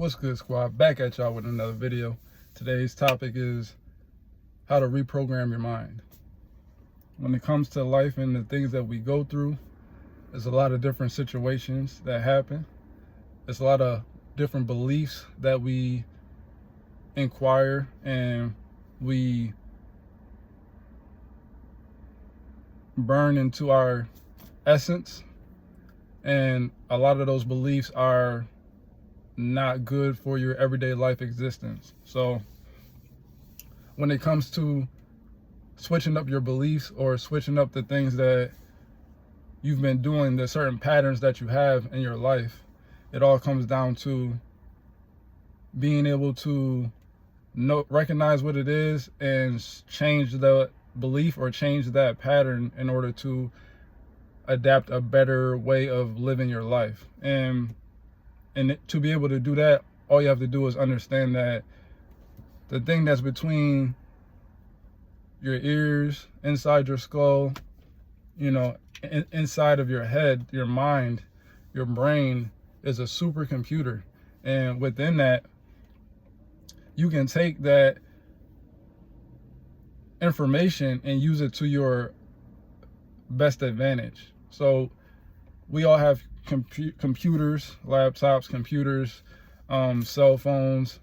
What's good, squad? Back at y'all with another video. Today's topic is how to reprogram your mind. When it comes to life and the things that we go through, there's a lot of different situations that happen. There's a lot of different beliefs that we inquire and we burn into our essence. And a lot of those beliefs are not good for your everyday life existence. So when it comes to switching up your beliefs or switching up the things that you've been doing, the certain patterns that you have in your life, it all comes down to being able to recognize what it is and change the belief or change that pattern in order to adapt a better way of living your life. And to be able to do that, all you have to do is understand that the thing that's between your ears, inside your skull, inside of your head, your mind, your brain is a supercomputer. And within that, you can take that information and use it to your best advantage. So we all have computers, laptops, computers, cell phones,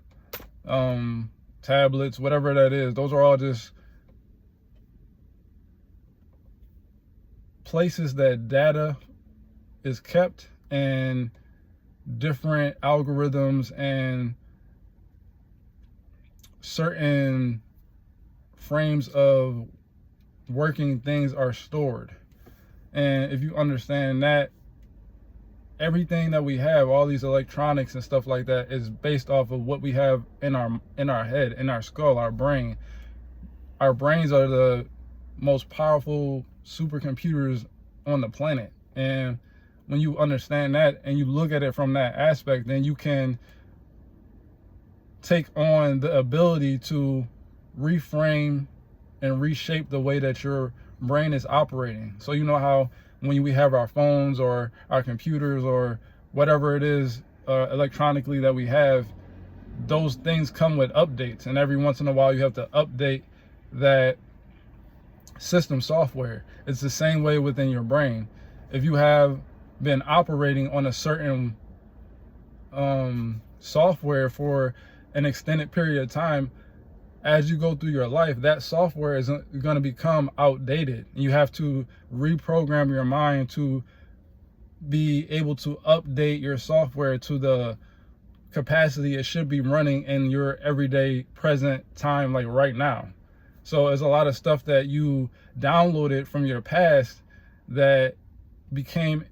tablets, whatever that is. Those are all just places that data is kept and different algorithms and certain frames of working things are stored. And if you understand that, everything that we have, all these electronics and stuff like that, is based off of what we have in our head, in our skull, our brain. Our brains are the most powerful supercomputers on the planet. And when you understand that and you look at it from that aspect, then you can take on the ability to reframe and reshape the way that your brain is operating. So you know how when we have our phones or our computers or whatever it is electronically that we have, those things come with updates, and every once in a while you have to update that system software. It's the same way within your brain. If you have been operating on a certain software for an extended period of time, as you go through your life, that software is going to become outdated. You have to reprogram your mind to be able to update your software to the capacity it should be running in your everyday present time, like right now. So there's a lot of stuff that you downloaded from your past that became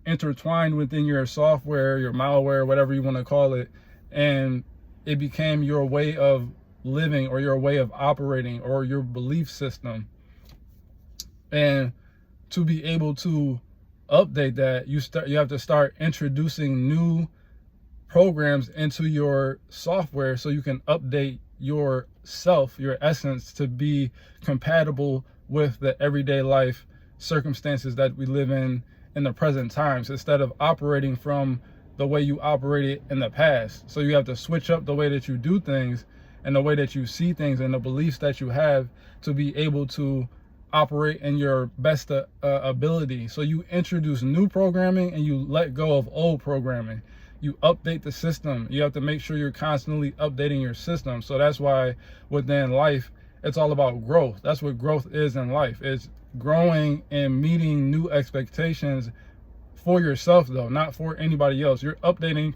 intertwined within your software, your malware, whatever you want to call it, and it became your way of living or your way of operating or your belief system. And to be able to update that, you have to start introducing new programs into your software so you can update yourself, your essence, to be compatible with the everyday life circumstances that we live in the present times, instead of operating from the way you operated in the past. So you have to switch up the way that you do things and the way that you see things and the beliefs that you have to be able to operate in your best ability. So you introduce new programming and you let go of old programming. You update the system. You have to make sure you're constantly updating your system. So that's why within life, it's all about growth. That's what growth is in life. It's growing and meeting new expectations for yourself, though, not for anybody else. You're updating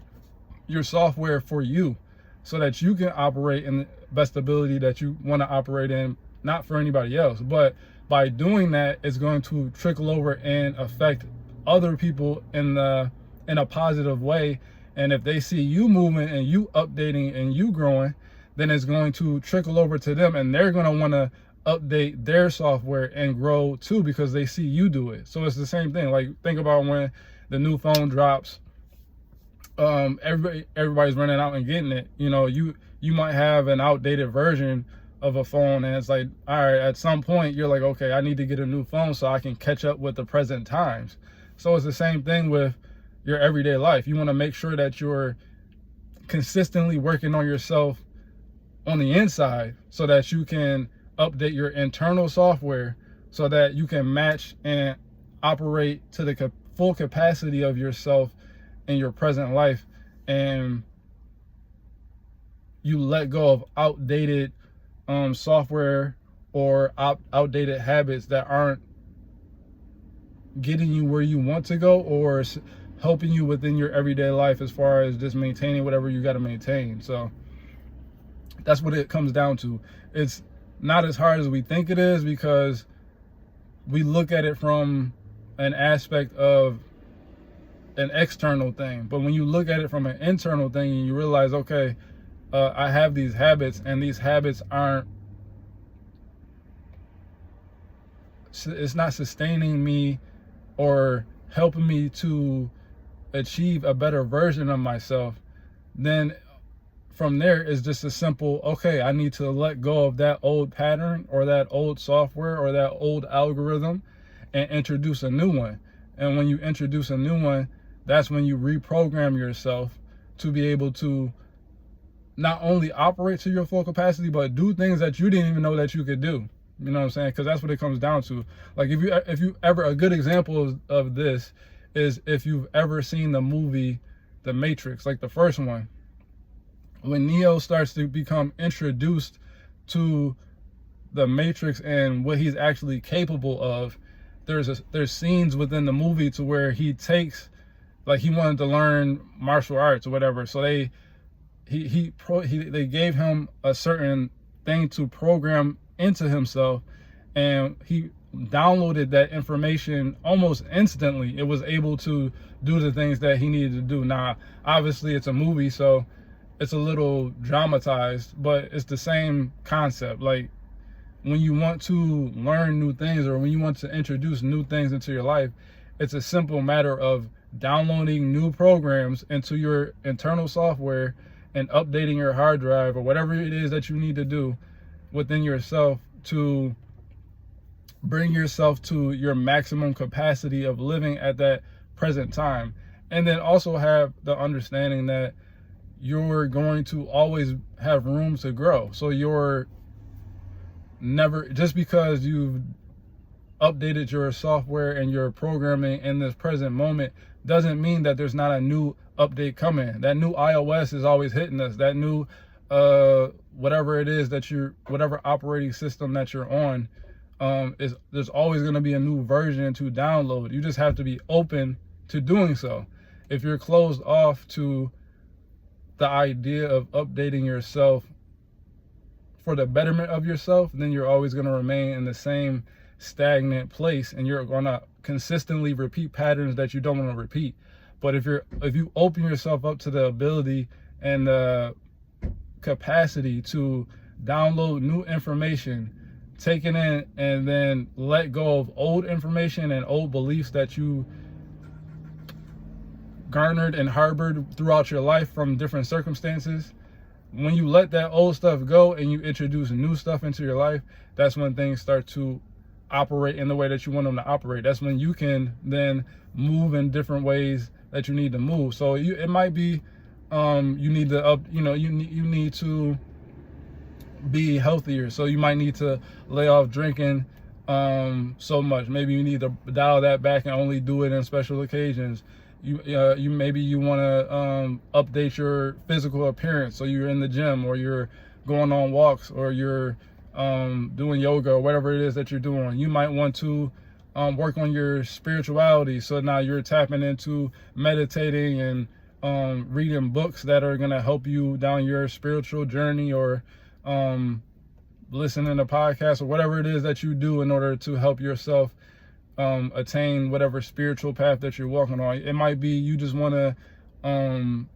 your software for you, so that you can operate in the best ability that you want to operate in, not for anybody else. But by doing that, it's going to trickle over and affect other people in a positive way. And if they see you moving and you updating and you growing, then it's going to trickle over to them, and they're going to want to update their software and grow too, because they see you do it. So it's the same thing. Like, think about when the new phone drops. Everybody's running out and getting it. You might have an outdated version of a phone, and it's like, all right, at some point you're like, okay, I need to get a new phone so I can catch up with the present times. So it's the same thing with your everyday life. You want to make sure that you're consistently working on yourself on the inside so that you can update your internal software so that you can match and operate to the full capacity of yourself in your present life, and you let go of outdated software or outdated habits that aren't getting you where you want to go or helping you within your everyday life as far as just maintaining whatever you got to maintain. So that's what it comes down to. It's not as hard as we think it is because we look at it from an aspect of an external thing. But when you look at it from an internal thing and you realize, okay, I have these habits and these habits it's not sustaining me or helping me to achieve a better version of myself, then from there is just a simple, okay, I need to let go of that old pattern or that old software or that old algorithm and introduce a new one. And when you introduce a new one, that's when you reprogram yourself to be able to not only operate to your full capacity, but do things that you didn't even know that you could do. You know what I'm saying? Because that's what it comes down to. Like if you ever, a good example of this is if you've ever seen the movie The Matrix, like the first one. When Neo starts to become introduced to the Matrix and what he's actually capable of, there's scenes within the movie to where he takes, like he wanted to learn martial arts or whatever, so they gave him a certain thing to program into himself, and he downloaded that information almost instantly. It was able to do the things that he needed to do. Now, obviously it's a movie, so it's a little dramatized, but it's the same concept. Like when you want to learn new things or when you want to introduce new things into your life, it's a simple matter of downloading new programs into your internal software and updating your hard drive or whatever it is that you need to do within yourself to bring yourself to your maximum capacity of living at that present time. And then also have the understanding that you're going to always have room to grow. So you're never, just because you've updated your software and your programming in this present moment doesn't mean that there's not a new update coming. That new iOS is always hitting us. That new whatever it is that whatever operating system that you're on, there's always going to be a new version to download. You just have to be open to doing so. If you're closed off to the idea of updating yourself for the betterment of yourself, then you're always going to remain in the same stagnant place, and you're going to consistently repeat patterns that you don't want to repeat. But if you open yourself up to the ability and the capacity to download new information, take it in, and then let go of old information and old beliefs that you garnered and harbored throughout your life from different circumstances, when you let that old stuff go and you introduce new stuff into your life, that's when things start to operate in the way that you want them to operate. That's when you can then move in different ways that you need to move. So it might be you need to you need to be healthier. So you might need to lay off drinking so much. Maybe you need to dial that back and only do it in special occasions. You maybe you want to update your physical appearance, so you're in the gym or you're going on walks or you're doing yoga or whatever it is that you're doing. You might want to work on your spirituality, so now you're tapping into meditating and reading books that are going to help you down your spiritual journey, or listening to podcasts or whatever it is that you do in order to help yourself attain whatever spiritual path that you're walking on. It might be you just want to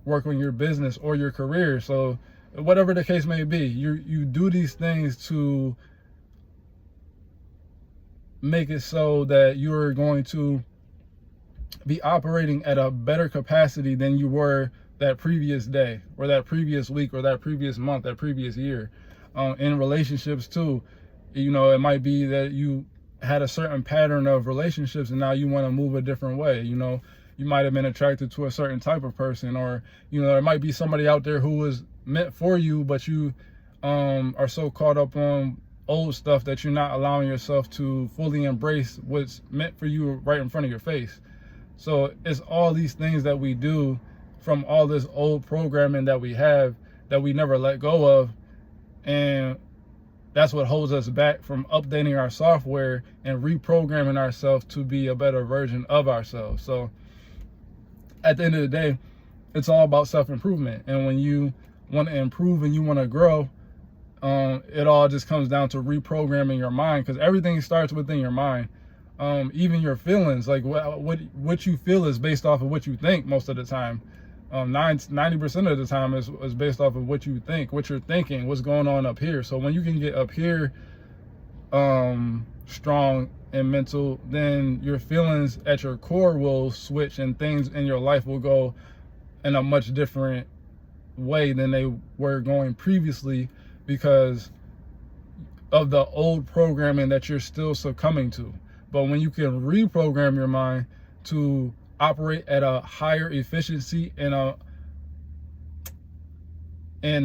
work on your business or your career. So whatever the case may be, you do these things to make it so that you're going to be operating at a better capacity than you were that previous day or that previous week or that previous month, that previous year. In relationships too, it might be that you had a certain pattern of relationships and now you want to move a different way. you might have been attracted to a certain type of person, or there might be somebody out there who was meant for you, but you are so caught up on old stuff that you're not allowing yourself to fully embrace what's meant for you right in front of your face. So it's all these things that we do from all this old programming that we have that we never let go of, and that's what holds us back from updating our software and reprogramming ourselves to be a better version of ourselves. So at the end of the day, it's all about self-improvement. And when you want to improve and you want to grow, it all just comes down to reprogramming your mind, because everything starts within your mind. Even your feelings, like what you feel is based off of what you think most of the time. 90% of the time is based off of what you think, what you're thinking, what's going on up here. So when you can get up here strong and mental, then your feelings at your core will switch, and things in your life will go in a much different way than they were going previously, because of the old programming that you're still succumbing to. But when you can reprogram your mind to operate at a higher efficiency and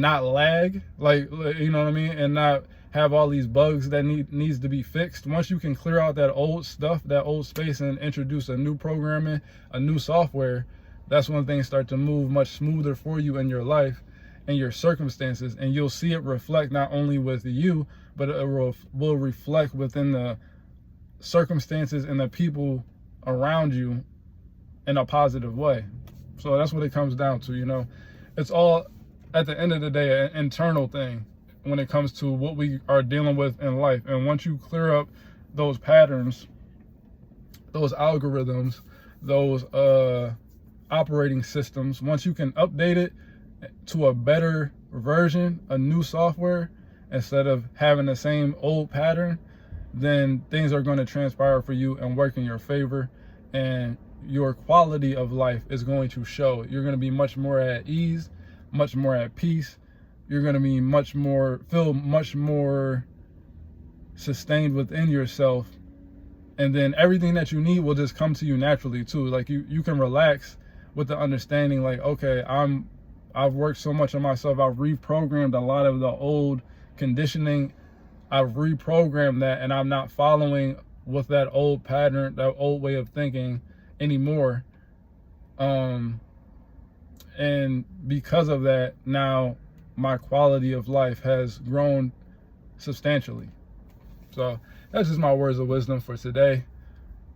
not lag, like, you know what I mean, and not have all these bugs that needs to be fixed. Once you can clear out that old stuff, that old space, and introduce a new programming, a new software, that's when things start to move much smoother for you in your life and your circumstances, and you'll see it reflect not only with you, but it will reflect within the circumstances and the people around you in a positive way. So that's what it comes down to. It's all, at the end of the day, an internal thing when it comes to what we are dealing with in life. And once you clear up those patterns, those algorithms, those operating systems, once you can update it to a better version, a new software, instead of having the same old pattern, then things are going to transpire for you and work in your favor, and your quality of life is going to show. You're going to be much more at ease, much more at peace. You're going to be feel much more sustained within yourself, and then everything that you need will just come to you naturally too. Like you can relax with the understanding, like, okay, I've worked so much on myself. I've reprogrammed a lot of the old conditioning. I've reprogrammed that, and I'm not following with that old pattern, that old way of thinking anymore. And because of that, now my quality of life has grown substantially. So that's just my words of wisdom for today.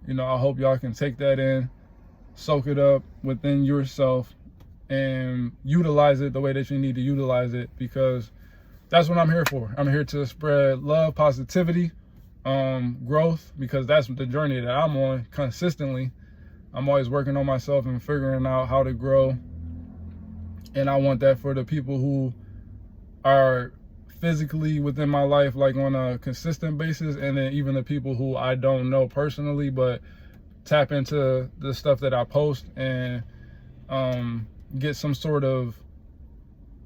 I hope y'all can take that in, soak it up within yourself, and utilize it the way that you need to utilize it, because that's what I'm here for. I'm here to spread love, positivity, growth, because that's the journey that I'm on consistently. I'm always working on myself and figuring out how to grow. And I want that for the people who are physically within my life, like on a consistent basis, and then even the people who I don't know personally, but tap into the stuff that I post and get some sort of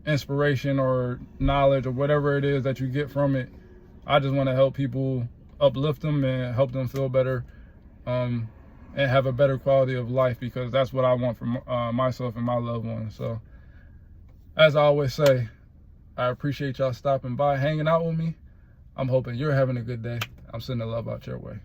inspiration or knowledge or whatever it is that you get from it. I just want to help people, uplift them, and help them feel better, and have a better quality of life, because that's what I want for myself and my loved ones. So as I always say, I appreciate y'all stopping by, hanging out with me. I'm hoping you're having a good day. I'm sending the love out your way.